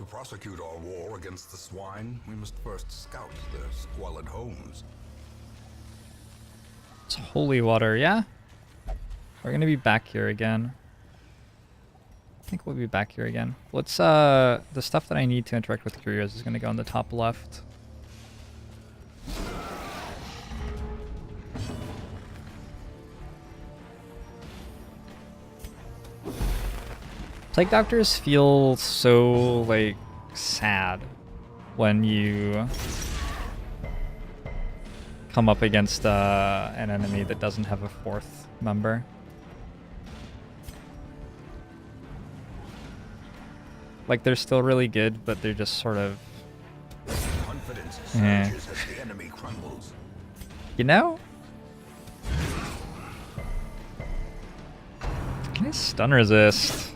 To prosecute our war against the swine, we must first scout their squalid homes. It's holy water, yeah? We're gonna be back here again. I think we'll be back here again. Let's, the stuff that I need to interact with curios is gonna go on the top left. Plague Doctors feel so, like, sad when you come up against an enemy that doesn't have a fourth member. Like, they're still really good, but they're just sort of... Confidence surges as the enemy crumbles. You know? Can I stun resist?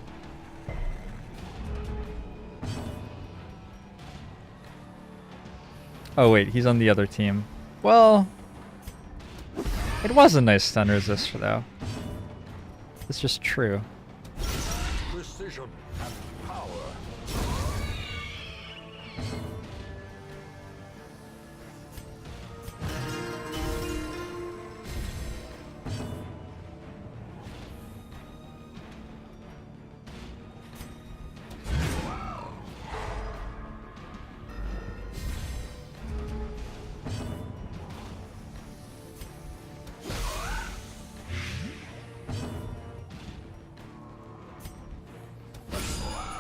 Oh wait, he's on the other team. Well, it was a nice stun resist though. It's just true. Precision and power.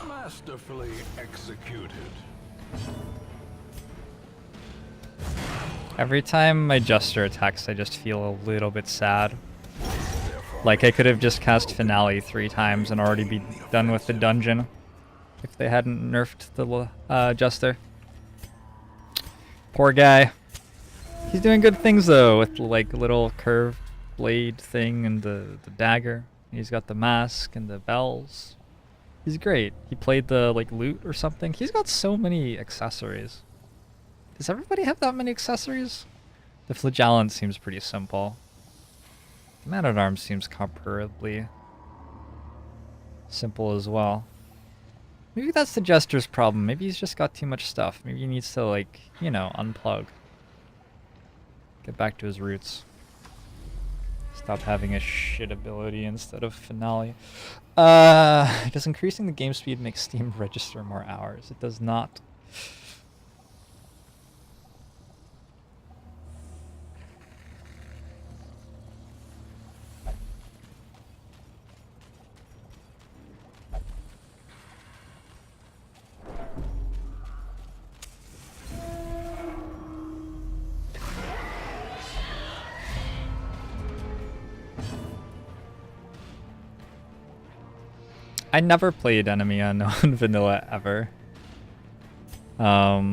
Masterfully executed. Every time my Jester attacks, I just feel a little bit sad. Like I could have just cast Finale 3 times and already be done with the dungeon if they hadn't nerfed the Jester. Poor guy. He's doing good things though, with like little curved blade thing and the dagger. He's got the mask and the bells. He's great. He played the like lute or something. He's got so many accessories. Does everybody have that many accessories? The Flagellant seems pretty simple. The Man-at-Arms seems comparably simple as well. Maybe that's the Jester's problem. Maybe he's just got too much stuff. Maybe he needs to, like, you know, unplug. Get back to his roots. Stop having a shit ability instead of Finale. Does increasing the game speed make Steam register more hours? It does not. I never played Enemy Unknown Vanilla ever. I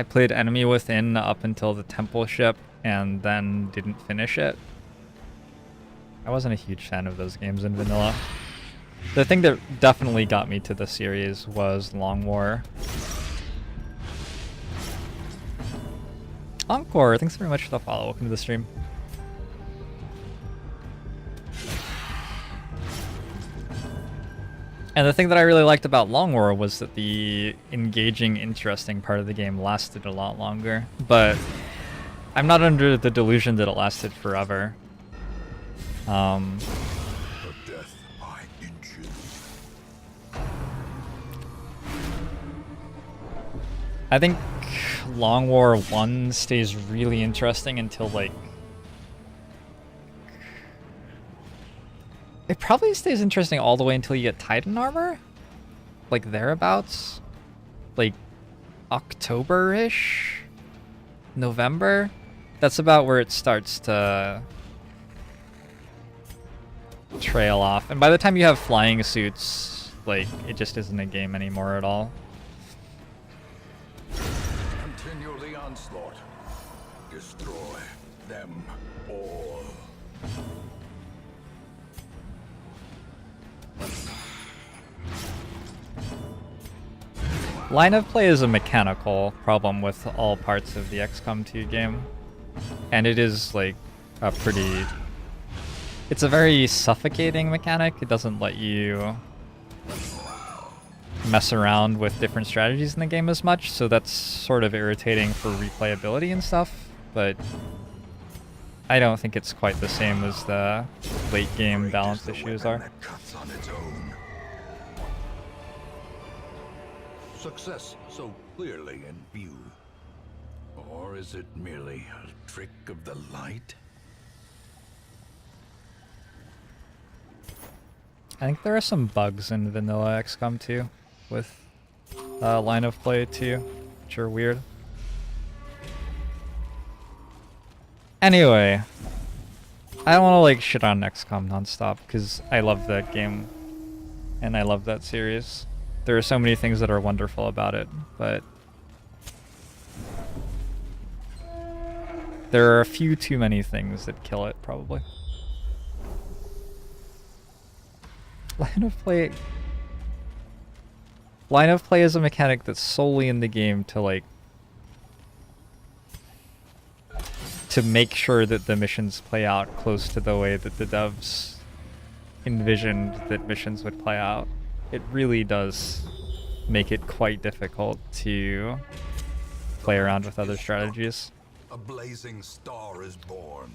played Enemy Within up until the Temple ship and then didn't finish it. I wasn't a huge fan of those games in Vanilla. The thing that definitely got me to the series was Long War. Encore, thanks very much for the follow. Welcome to the stream. And the thing that I really liked about Long War was that the engaging, interesting part of the game lasted a lot longer. But I'm not under the delusion that it lasted forever. Her death by inches. I think Long War 1 stays really interesting until, like... It probably stays interesting all the way until you get Titan armor? Like, thereabouts? Like, October-ish? November? That's about where it starts to trail off. And by the time you have flying suits, like, it just isn't a game anymore at all. Continue the onslaught. Destroy them all. Line of play is a mechanical problem with all parts of the XCOM 2 game. And it is, like, a pretty... It's a very suffocating mechanic. It doesn't let you mess around with different strategies in the game as much, so that's sort of irritating for replayability and stuff, but I don't think it's quite the same as the late game balance issues are. Success so clearly in view. Or is it merely a trick of the light? I think there are some bugs in vanilla XCOM 2 with line of play too, which are weird. Anyway, I don't want to like shit on XCOM nonstop because I love that game and I love that series. There are so many things that are wonderful about it, but there are a few too many things that kill it, probably. Line of play is a mechanic that's solely in the game to like to make sure that the missions play out close to the way that the devs envisioned that missions would play out. It really does make it quite difficult to play around with other strategies. A blazing star is born.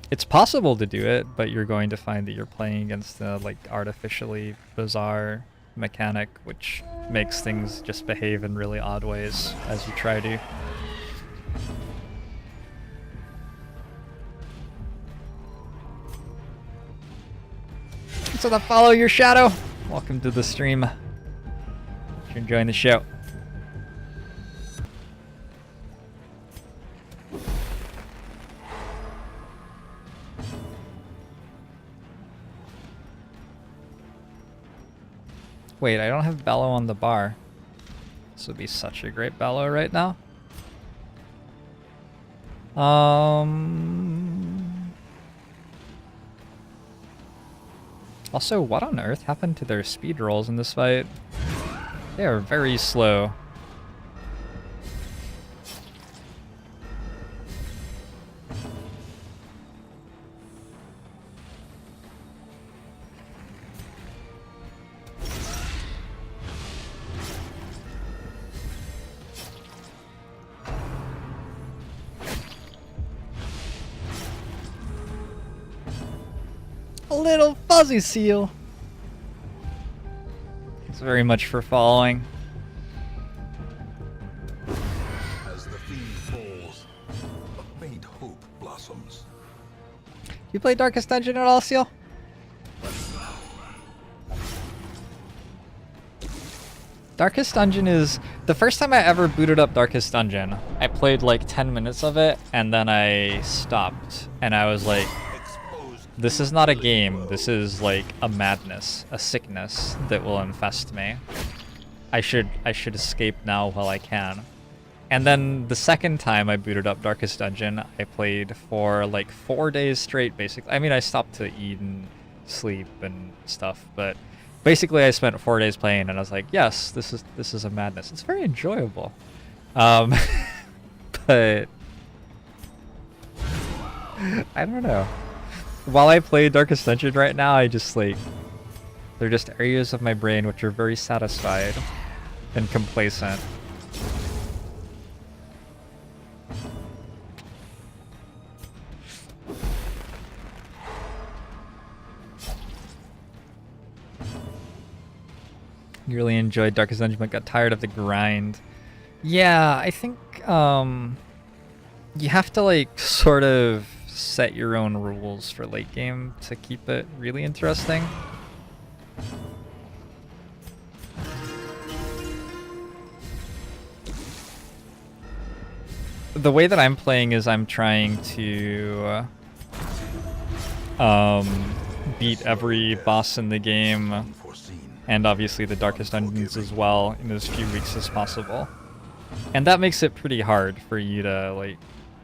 It's possible to do it, but you're going to find that you're playing against a like artificially bizarre mechanic, which makes things just behave in really odd ways as you try to. So follow your shadow. Welcome to the stream. If you're enjoying the show. Wait, I don't have bellow on the bar. This would be such a great bellow right now. Also, what on earth happened to their speed rolls in this fight? They are very slow. A little fuzzy seal. Thanks very much for following. As the fiend falls, a faint hope blossoms. You play Darkest Dungeon at all, Seal? Darkest Dungeon is... The first time I ever booted up Darkest Dungeon, I played like 10 minutes of it, and then I stopped. And I was like, this is not a game, this is like a madness, a sickness that will infest me. I should escape now while I can. And then the second time I booted up Darkest Dungeon, I played for like 4 days straight, basically. I mean, I stopped to eat and sleep and stuff, but basically I spent 4 days playing, and I was like, yes, this is a madness. It's very enjoyable. But I don't know. While I play Darkest Dungeon right now, I just like, they're just areas of my brain which are very satisfied and complacent. You really enjoyed Darkest Dungeon but got tired of the grind. Yeah, I think you have to like sort of set your own rules for late game to keep it really interesting. The way that I'm playing is I'm trying to beat every boss in the game, and obviously the Darkest Dungeons as well, in as few weeks as possible. And that makes it pretty hard for you to like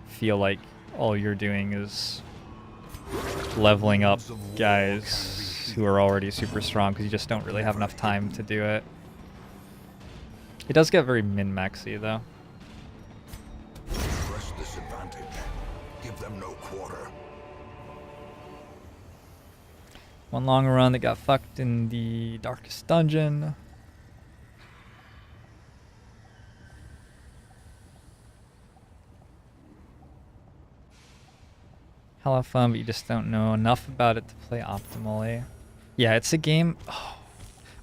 feel like all you're doing is leveling up guys who are already super strong, because you just don't really have enough time to do it. It does get very min-maxy though. Press this advantage. Give them no quarter. One long run that got fucked in the Darkest Dungeon. hella fun, but you just don't know enough about it to play optimally. Yeah, it's a game. Oh.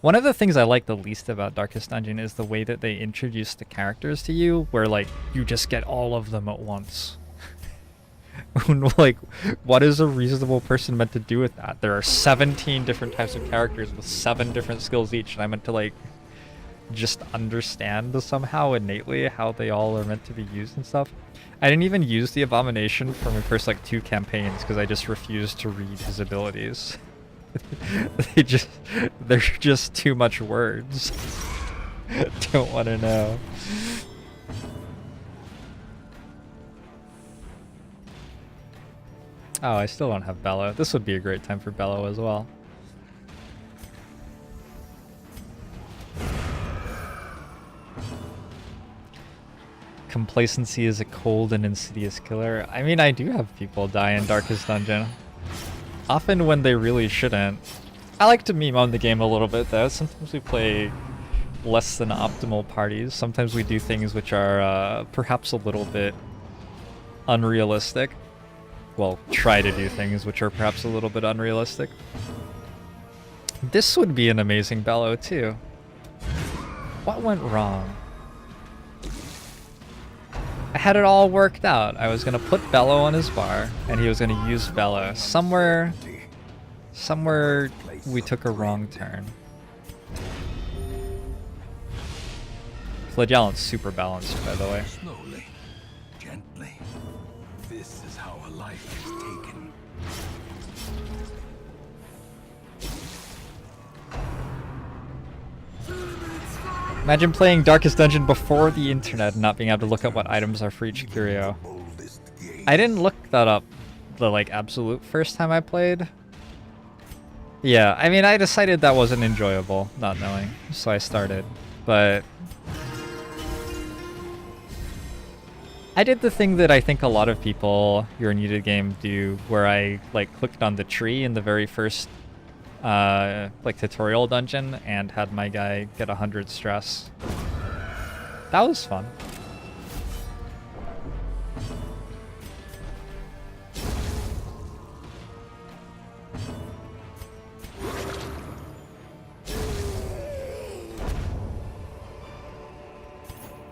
One of the things I like the least about Darkest Dungeon is the way that they introduce the characters to you, where like you just get all of them at once. Like, what is a reasonable person meant to do with that? There are 17 different types of characters with 7 different skills each, and I meant to like just understand somehow innately how they all are meant to be used and stuff. I didn't even use the Abomination for my first like 2 campaigns because I just refused to read his abilities. They're just too much words. Don't want to know. Oh, I still don't have Bellow. This would be a great time for Bellow as well. Complacency is a cold and insidious killer. I mean, I do have people die in Darkest Dungeon. Often when they really shouldn't. I like to meme on the game a little bit though. Sometimes we play less than optimal parties. Sometimes we do things which are perhaps a little bit unrealistic. Well, try to do things which are perhaps a little bit unrealistic. This would be an amazing Bellow too. What went wrong? I had it all worked out. I was gonna put Bellow on his bar, and he was gonna use Bellow. Somewhere we took a wrong turn. Flagellant's super balanced, by the way. Slowly, gently. This is how a life is taken. Imagine playing Darkest Dungeon before the internet and not being able to look up what items are for each curio. I didn't look that up the like absolute first time I played. Yeah, I mean I decided that wasn't enjoyable, not knowing, so I started. But I did the thing that I think a lot of people who are new to the game do, where I like clicked on the tree in the very first like tutorial dungeon and had my guy get 100 stress. That was fun.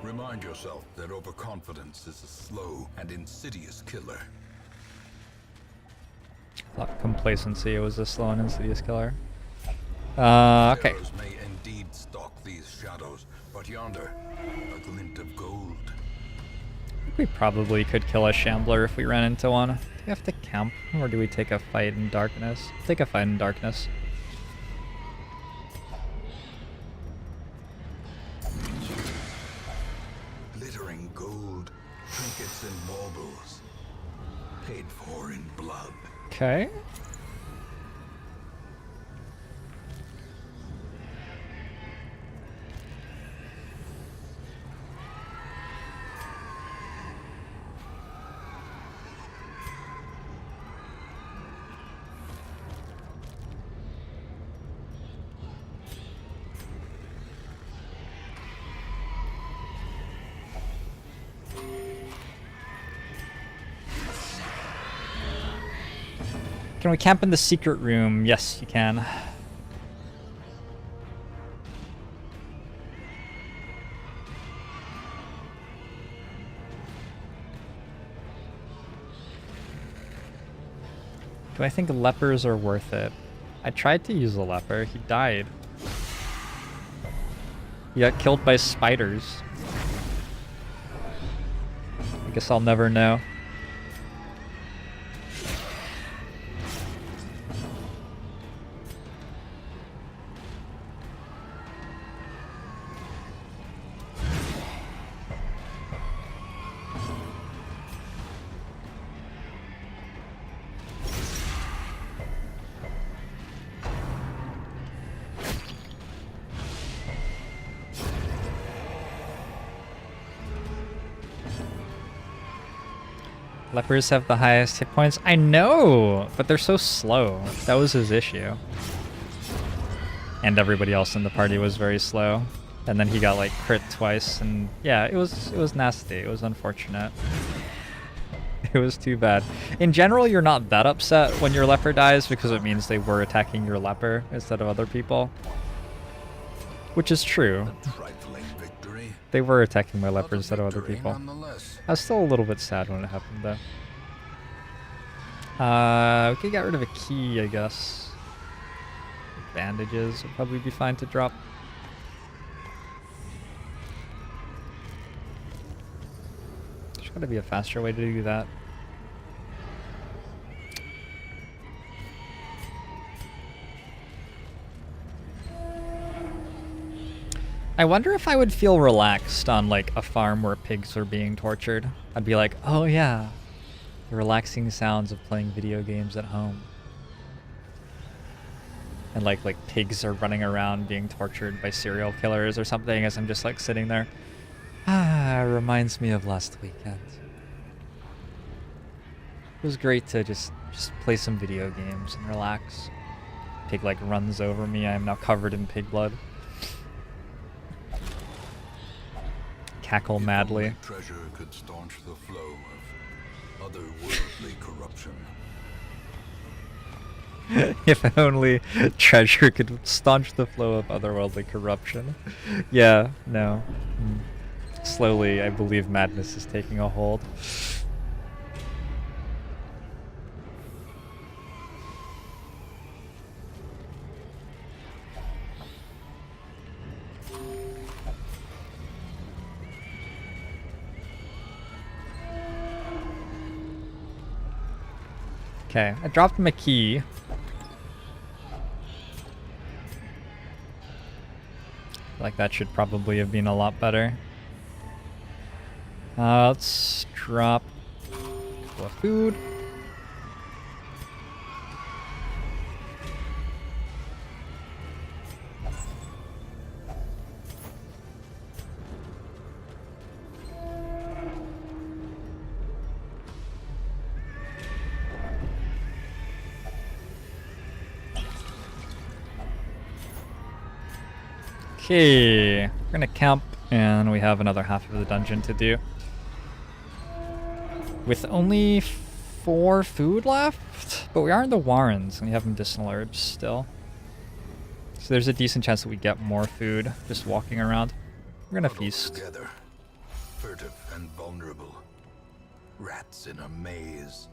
Remind yourself that overconfidence is a slow and insidious killer. Thought complacency was a slow and insidious killer. Okay. Shadows may indeed stalk these shadows, but yonder, a glint of gold. I think we probably could kill a Shambler if we ran into one. Do we have to camp, or do we take a fight in darkness? Take a fight in darkness. Glittering gold, trinkets and baubles, paid for in blood. Okay. Can we camp in the secret room? Yes, you can. Do I think lepers are worth it? I tried to use a leper. He died. He got killed by spiders. I guess I'll never know. Lepers have the highest hit points. I know, but they're so slow. That was his issue. And everybody else in the party was very slow. And then he got like crit twice, and yeah, it was nasty. It was unfortunate. It was too bad. In general, you're not that upset when your leper dies because it means they were attacking your leper instead of other people. Which is true. A trifling victory, They were attacking my leper but a instead of other victory people. nonetheless. I was still a little bit sad when it happened though. We could get rid of a key, I guess. Bandages would probably be fine to drop. There's gotta be a faster way to do that. I wonder if I would feel relaxed on like a farm where pigs are being tortured. I'd be like, oh yeah, the relaxing sounds of playing video games at home. And like pigs are running around being tortured by serial killers or something as I'm just like sitting there. Ah, reminds me of last weekend. It was great to just play some video games and relax. Pig like runs over me. I am now covered in pig blood. Cackle If madly. only treasure could staunch the flow of otherworldly corruption. If only treasure could staunch the flow of otherworldly corruption. Yeah, no. Slowly, I believe madness is taking a hold. Okay, I dropped him a key. Like that should probably have been a lot better. Let's drop a couple of food. Okay, we're gonna camp, and we have another half of the dungeon to do. With only 4 food left, but we are in the Warrens, and we have medicinal herbs still. So there's a decent chance that we get more food just walking around. We're gonna Huddled feast. together, furtive and vulnerable. Rats in a maze.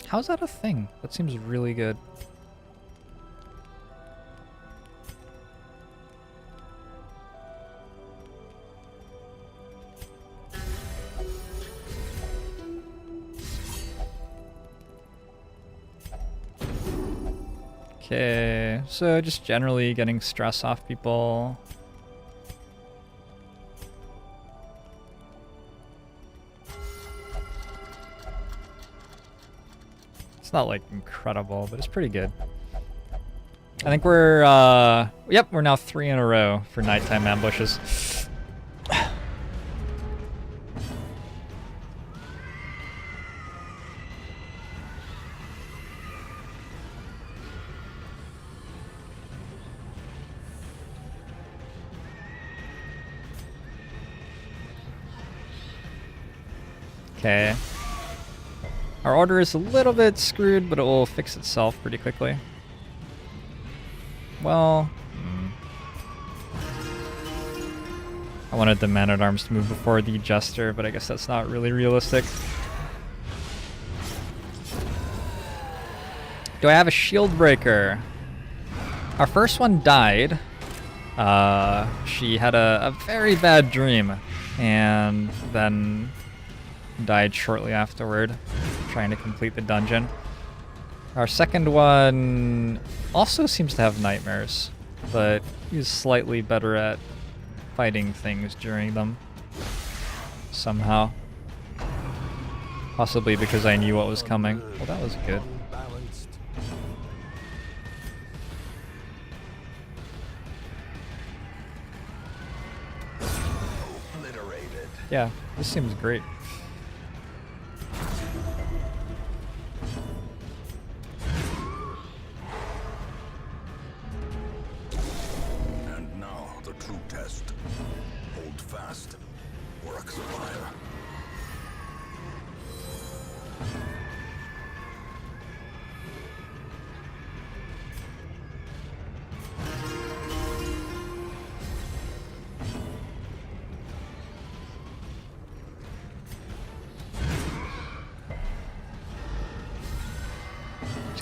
How's that a thing? That seems really good. Okay, so just generally getting stress off people. It's not like incredible, but it's pretty good. I think we're, yep, we're now 3 in a row for nighttime ambushes. Okay. Our order is a little bit screwed, but it will fix itself pretty quickly. Well, I wanted the man-at-arms to move before the jester, but I guess that's not really realistic. Do I have a shield breaker? Our first one died. She had a very bad dream, and then died shortly afterward, trying to complete the dungeon. Our second one also seems to have nightmares, but he's slightly better at fighting things during them. Somehow. Possibly because I knew what was coming. Well, that was good. Obliterated. Yeah, this seems great. And now the true test.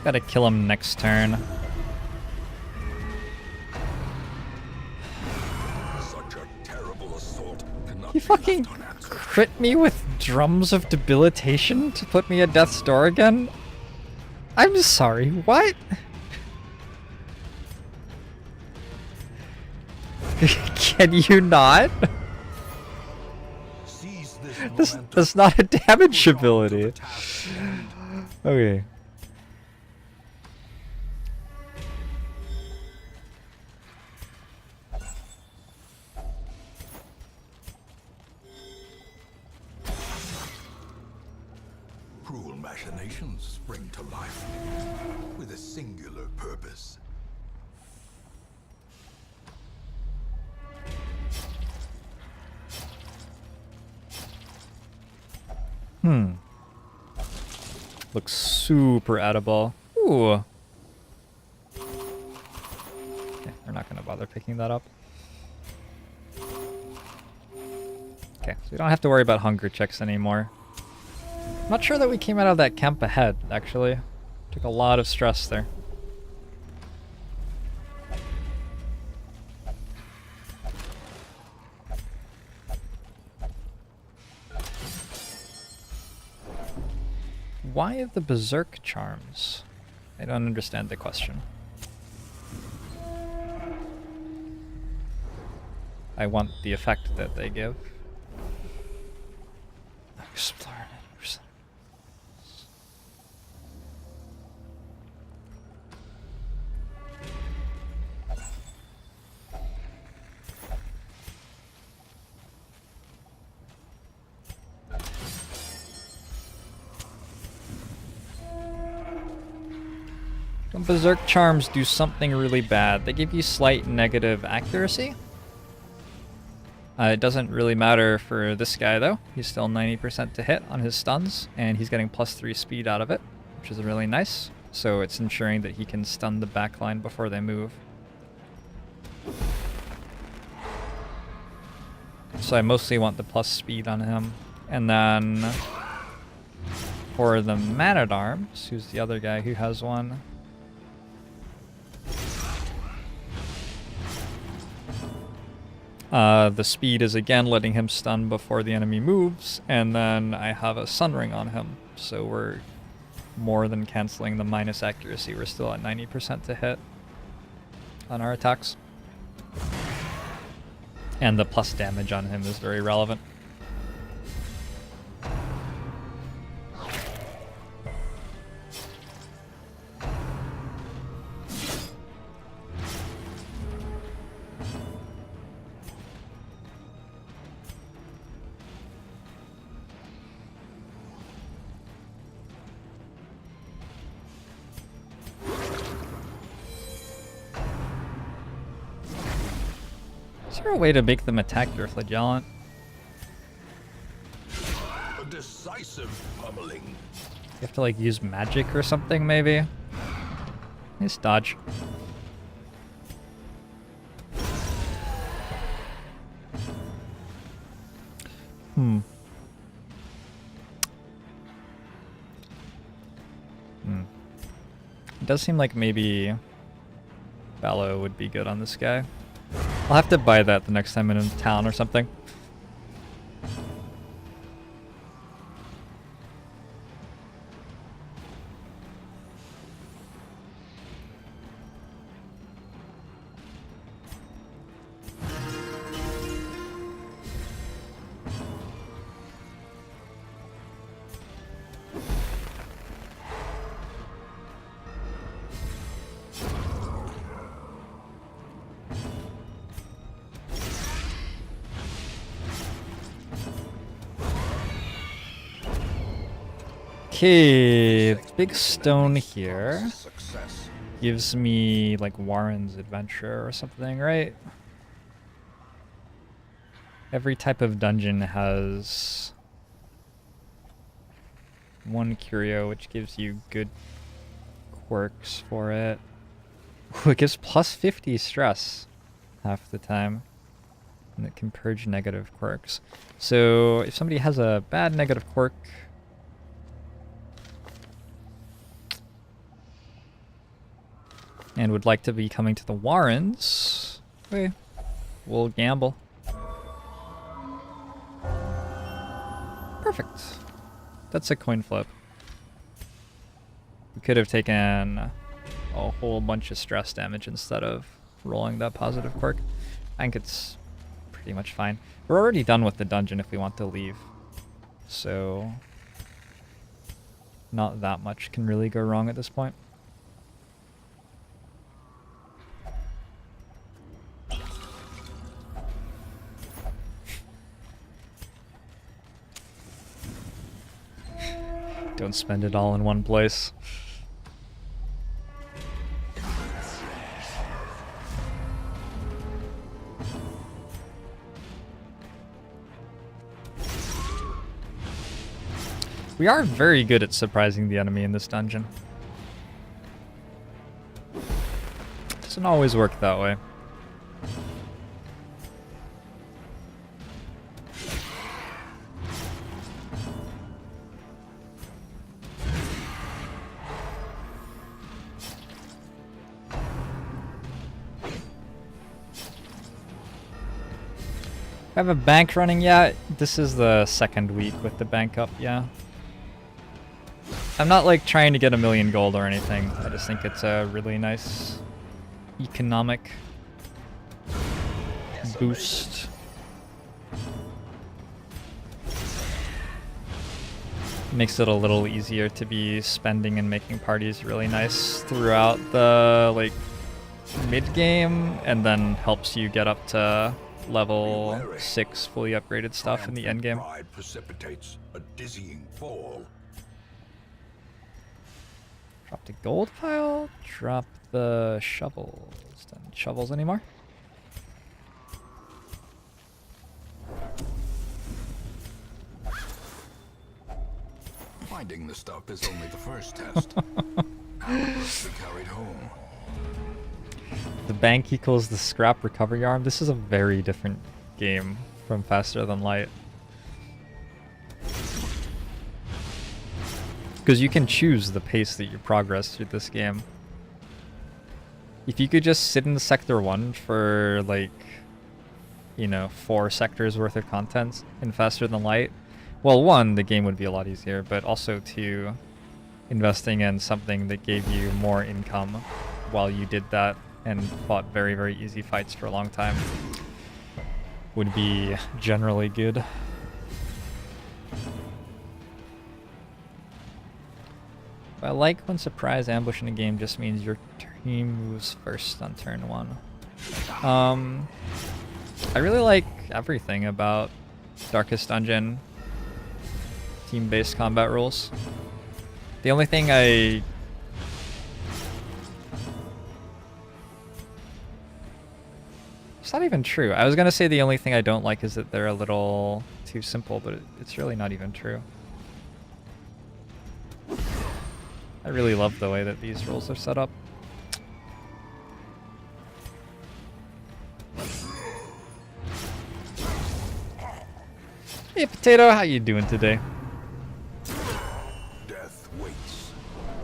Gotta kill him next turn. Such a terrible assault cannot He be fucking left unanswered. crit me with drums of debilitation to put me at death's door again? I'm sorry, what? Can you not? Seize This, momentum. that's not a damage Push on to the ability. task. Okay. Cruel machinations spring to life with a singular purpose. Looks super edible. Ooh. Okay, we're not gonna bother picking that up. Okay, so we don't have to worry about hunger checks anymore. Not sure that we came out of that camp ahead, actually. Took a lot of stress there. Why the berserk charms? I don't understand the question. I want the effect that they give. Explore 90%. When berserk charms do something really bad, they give you slight negative accuracy. It doesn't really matter for this guy though. He's still 90% to hit on his stuns, and he's getting +3 speed out of it, which is really nice. So it's ensuring that he can stun the backline before they move. So I mostly want the plus speed on him. And then for the Man-at-Arms, who's the other guy who has one, the speed is again letting him stun before the enemy moves, and then I have a Sun Ring on him, so we're more than canceling the minus accuracy. We're still at 90% to hit on our attacks. And the plus damage on him is very relevant. Is there a way to make them attack your flagellant? A decisive pummeling. You have to like use magic or something maybe? Nice dodge. It does seem like maybe Bellow would be good on this guy. I'll have to buy that the next time I'm in town or something. Okay, big stone here Success. gives me like Warren's Adventure or something, right? Every type of dungeon has one curio which gives you good quirks for it. Ooh, it gives +50 stress half the time. And it can purge negative quirks. So if somebody has a bad negative quirk, and would like to be coming to the Warrens, okay, we'll gamble. Perfect. That's a coin flip. We could have taken a whole bunch of stress damage instead of rolling that positive quirk. I think it's pretty much fine. We're already done with the dungeon if we want to leave. So not that much can really go wrong at this point. Don't spend it all in one place. We are very good at surprising the enemy in this dungeon. Doesn't always work that way. I have a bank running yet. This is the second week with the bank up, yeah. I'm not like trying to get 1,000,000 gold or anything. I just think it's a really nice economic boost. Makes it a little easier to be spending and making parties really nice throughout the like mid game, and then helps you get up to level 6 fully upgraded stuff in the end game. Pride precipitates a dizzying fall. Drop the gold pile, drop the shovels. Don't need shovels anymore. Finding the stuff is only the first test. How must be carried home. The bank equals the scrap recovery arm. This is a very different game from Faster Than Light. Because you can choose the pace that you progress through this game. If you could just sit in the Sector 1 for like, you know, 4 sectors worth of content in Faster Than Light, well, 1, the game would be a lot easier, but also 2, investing in something that gave you more income while you did that and fought very, very easy fights for a long time would be generally good. I like when surprise ambush in a game just means your team moves first on turn 1. I really like everything about Darkest Dungeon team-based combat rules. The only thing It's not even true. I was gonna say the only thing I don't like is that they're a little too simple, but it's really not even true. I really love the way that these rules are set up. Hey Potato, how you doing today? Death waits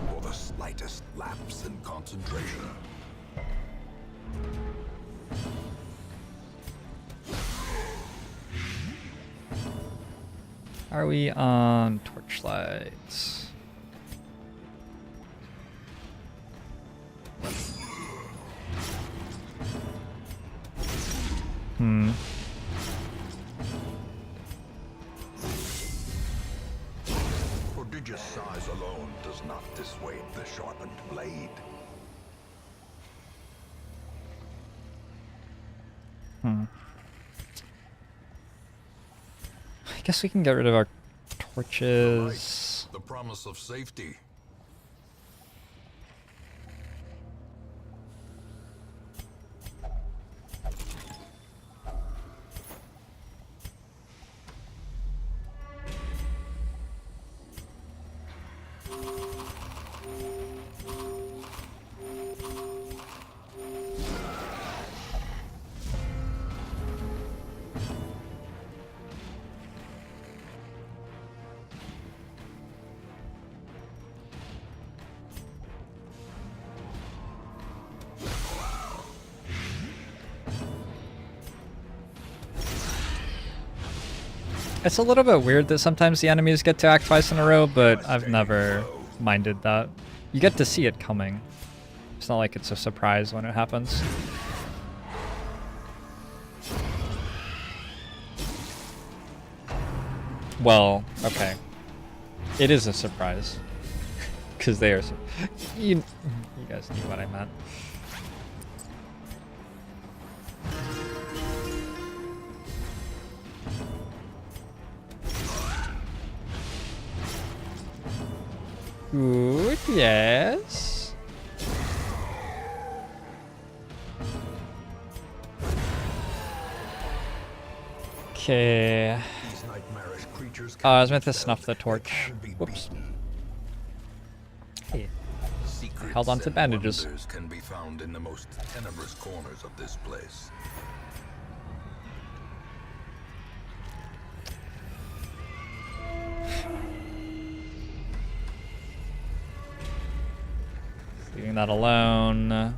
for the slightest lapse in concentration. Are we on torchlights? Prodigious size alone does not dissuade the sharpened blade. I guess we can get rid of our torches. The promise of safety. It's a little bit weird that sometimes the enemies get to act twice in a row, but I've never minded that. You get to see it coming. It's not like it's a surprise when it happens. Well, okay. It is a surprise. Because they are... You guys knew what I meant. Good, yes. Okay. Oh, I was meant to snuff the torch. Whoops. Hey. I held on to bandages. Can be found in the most tenebrous corners of this place. Leaving that alone. A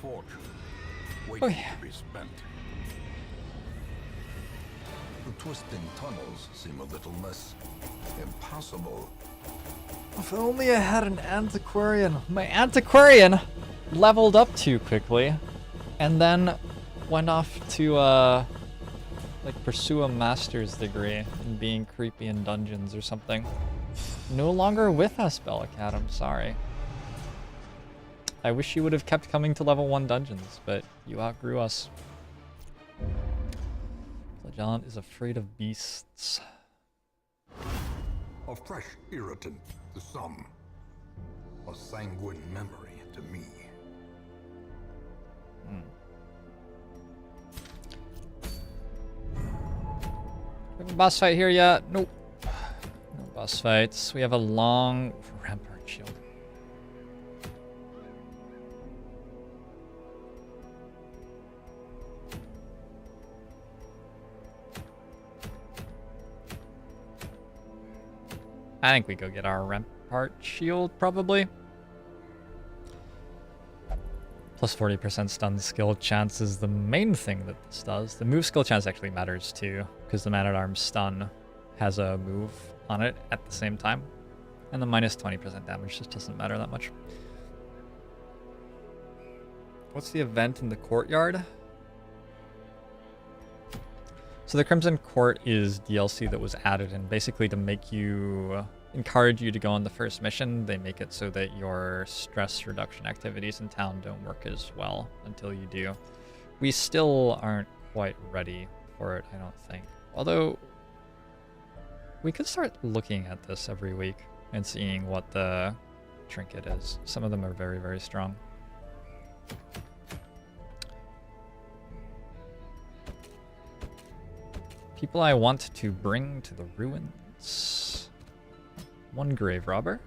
fortune waiting to be spent. The twisting tunnels seem a little less impossible. If only I had an antiquarian. My antiquarian leveled up too quickly and then went off to like pursue a master's degree in being creepy in dungeons or something. No longer with us, Bellacat, I'm sorry. I wish you would have kept coming to level 1 dungeons, but you outgrew us. Flagellant is afraid of beasts. A fresh irritant to some. A sanguine memory to me. We have a boss fight here yet? Nope. No boss fights. We have a long rampart shield. I think we go get our rampart shield, probably. Plus 40% stun skill chance is the main thing that this does. The move skill chance actually matters too, because the Man-at-Arms stun has a move on it at the same time. And the minus 20% damage just doesn't matter that much. What's the event in the courtyard? So the Crimson Court is DLC that was added in basically to make you, encourage you to go on the first mission. They make it so that your stress reduction activities in town don't work as well until you do. We still aren't quite ready for it, I don't think. Although, we could start looking at this every week and seeing what the trinket is. Some of them are very, very strong. People I want to bring to the ruins. 1 grave robber.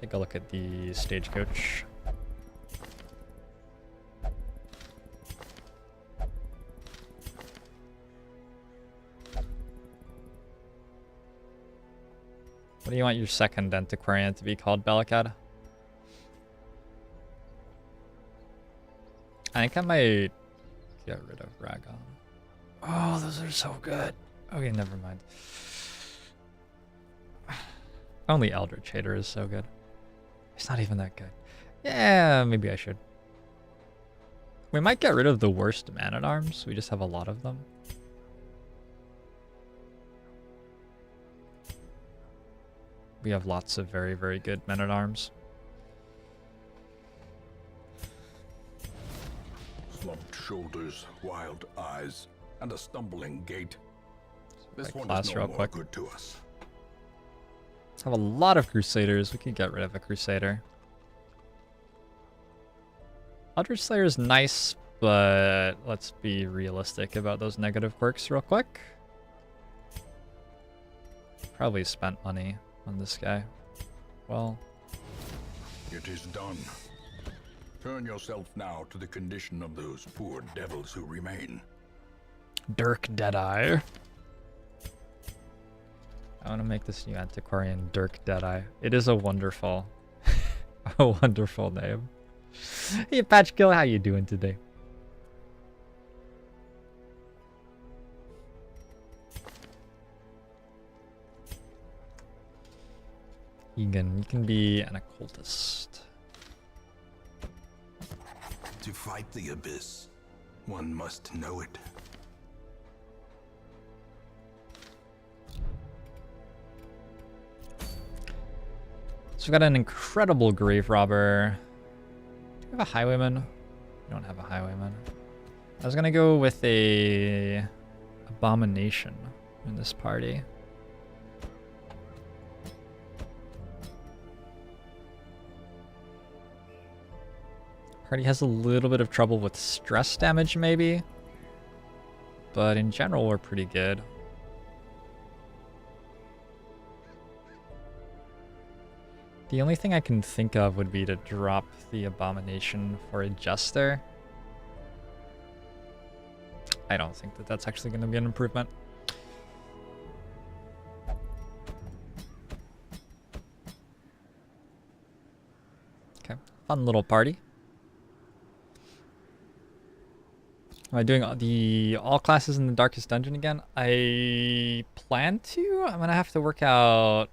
Take a look at the stagecoach. What do you want your second antiquarian to be called, Bellacat? I think I might get rid of Ragon. Oh, those are so good. Okay, never mind. Only Eldritch Hater is so good. It's not even that good. Yeah, maybe I should. We might get rid of the worst Man-at-Arms. We just have a lot of them. We have lots of very, very good Men-at-Arms. Slumped shoulders, wild eyes, and a stumbling gait. This one class is real no more quick. good to us. Have a lot of Crusaders. We can get rid of a Crusader. Eldritch Slayer is nice, but let's be realistic about those negative quirks real quick. Probably spent money on this guy. Well, It is done. Turn yourself now to the condition of those poor devils who remain. Dirk Deadeye. I want to make this new antiquarian Dirk Deadeye. It is a wonderful, a wonderful name. Hey, Patchkill, how you doing today? Egan, you can be an occultist. To fight the abyss, one must know it. So we've got an incredible grave robber. Do we have a highwayman? We don't have a highwayman. I was gonna go with a abomination in this party. Party has a little bit of trouble with stress damage maybe, but in general we're pretty good. The only thing I can think of would be to drop the abomination for a jester. I don't think that that's actually going to be an improvement. Okay, fun little party. Am I doing the all classes in the darkest dungeon again? I plan to. I'm gonna have to work out.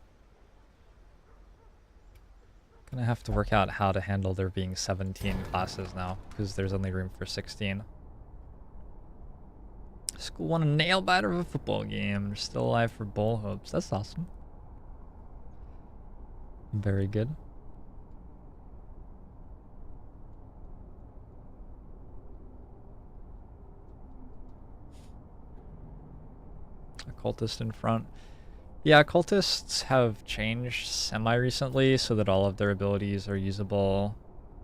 Gonna have to work out how to handle there being 17 classes now, because there's only room for 16. School won a nail biter of a football game. They're still alive for bowl hopes. That's awesome. Very good. Occultist in front. Yeah, occultists have changed semi-recently so that all of their abilities are usable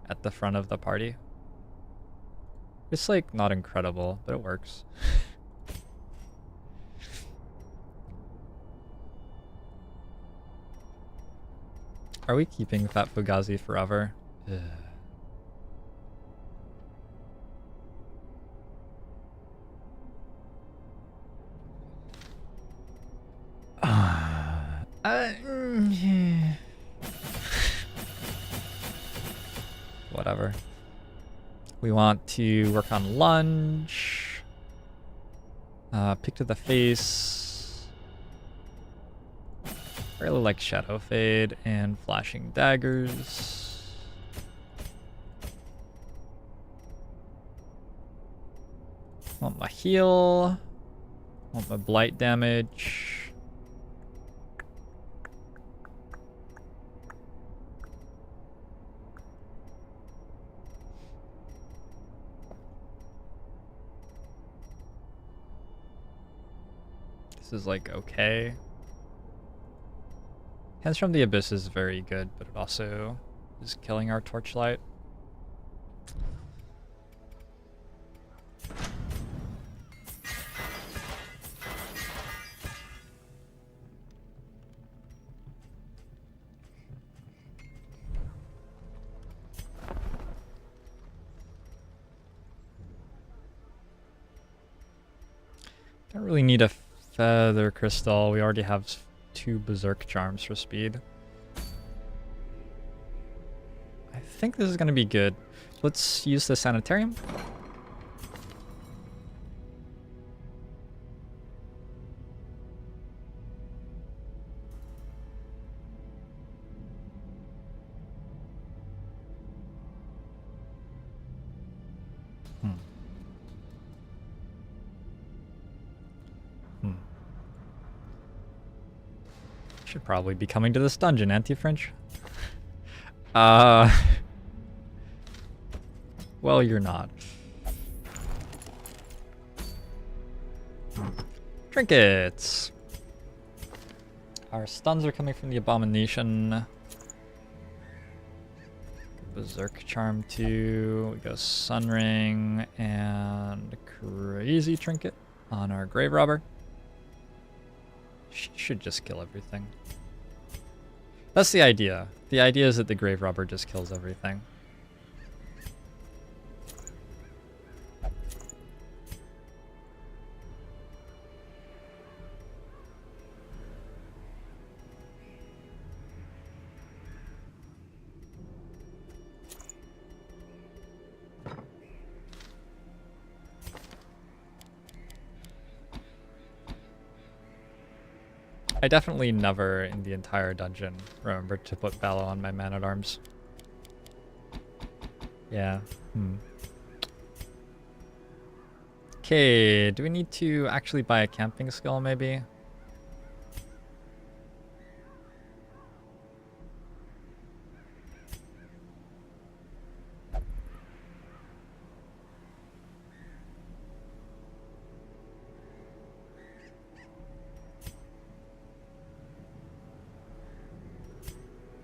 at the front of the party. It's like not incredible, but it works. Are we keeping Fat Fugazi forever? Ugh. Whatever. We want to work on lunge. Pick to the face. Really like Shadow Fade and Flashing Daggers. Want my heal. Want my blight damage. This is like okay. Hands from the Abyss is very good, but it also is killing our Torchlight. Don't really need a Feather Crystal. We already have 2 Berserk Charms for speed. I think this is going to be good. Let's use the Sanitarium. Should probably be coming to this dungeon, Anti-French. Well, you're not. Trinkets! Our stuns are coming from the Abomination. Berserk Charm 2. We go Sunring and Crazy Trinket on our Grave Robber. She should just kill everything. That's the idea. The idea is that the Grave Robber just kills everything. I definitely never in the entire dungeon remembered to put Bellow on my man-at-arms. Yeah. Okay, do we need to actually buy a camping skill maybe?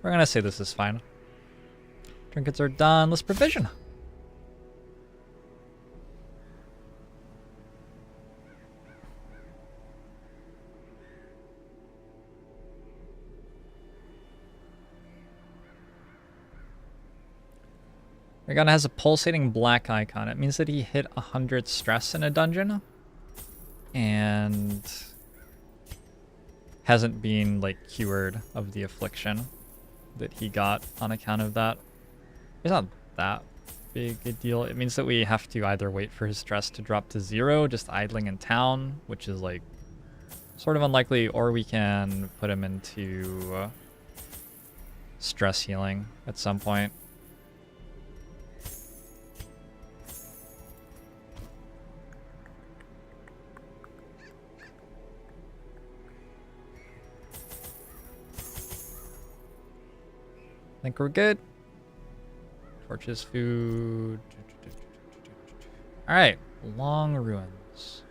We're gonna say this is fine. Trinkets are done. Let's provision. Regana has a pulsating black icon. It means that he hit 100 stress in a dungeon and hasn't been like cured of the affliction that he got on account of that. It's not that big a deal. It means that we have to either wait for his stress to drop to 0, just idling in town, which is like sort of unlikely, or we can put him into stress healing at some point. I think we're good. Torches, food. All right, long ruins.